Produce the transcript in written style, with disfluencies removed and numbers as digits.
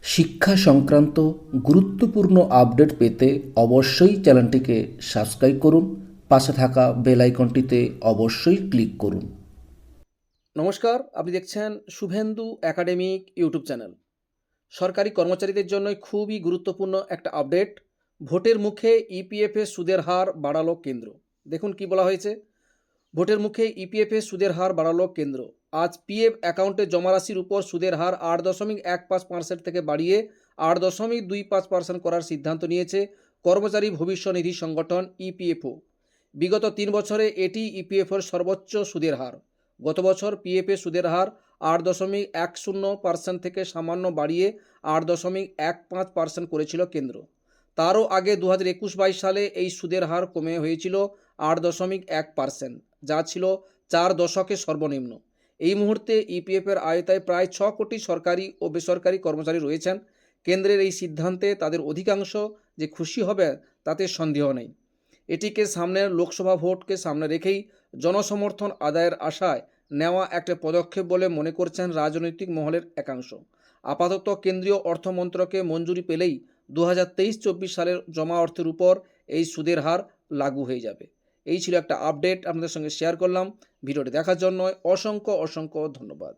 শিক্ষা সংক্রান্ত গুরুত্বপূর্ণ আপডেট পেতে অবশ্যই চ্যানেলটিকে সাবস্ক্রাইব করুন, পাশে থাকা বেল আইকনটিতে অবশ্যই ক্লিক করুন। নমস্কার, আপনি দেখছেন শুভেন্দু একাডেমিক ইউটিউব চ্যানেল। সরকারি কর্মচারীদের জন্য খুবই গুরুত্বপূর্ণ একটা আপডেট। ভোটের মুখে ইপিএফের সুদের হার বাড়ালো কেন্দ্র। দেখুন কি বলা হয়েছে। ভোটের মুখে ইপিএফের সুদের হার বাড়ালো কেন্দ্র। আজ পিএফ অ্যাকাউন্টে জমারাশির উপর সুদের হার 8.15% থেকে বাড়িয়ে 8.25% করার সিদ্ধান্ত নিয়েছে কর্মচারী ভবিষ্যনিধি সংগঠন ইপিএফও। বিগত 3 বছরে এটি ইপিএফওর সর্বোচ্চ সুদের হার। গত বছর পিএফের সুদের হার 8.10% থেকে সামান্য বাড়িয়ে 8.15% করেছিল কেন্দ্র। তারও আগে 2021-22 সালে এই সুদের হার কমে হয়েছিল 8.1%, যা ছিল 4 দশকের সর্বনিম্ন। এই মুহূর্তে ইপিএফের আওতায় প্রায় 6 কোটি সরকারি ও বেসরকারি কর্মচারী রয়েছেন। কেন্দ্রের এই সিদ্ধান্তে তাদের অধিকাংশ যে খুশি হবে তাতে সন্দেহ নেই। এটিকে সামনের লোকসভা ভোটকে সামনে রেখেই জনসমর্থন আদায়ের আশায় নেওয়া একটা পদক্ষেপ বলে মনে করছেন রাজনৈতিক মহলের একাংশ। আপাতত কেন্দ্রীয় অর্থমন্ত্রকে মঞ্জুরি পেলেই 2023-24 সালের জমা অর্থের উপর এই সুদের হার লাগু হয়ে যাবে। এই ছিল একটা আপডেট আপনাদের সঙ্গে শেয়ার করলাম। ভিডিওটি দেখার জন্য অসংখ্য ধন্যবাদ।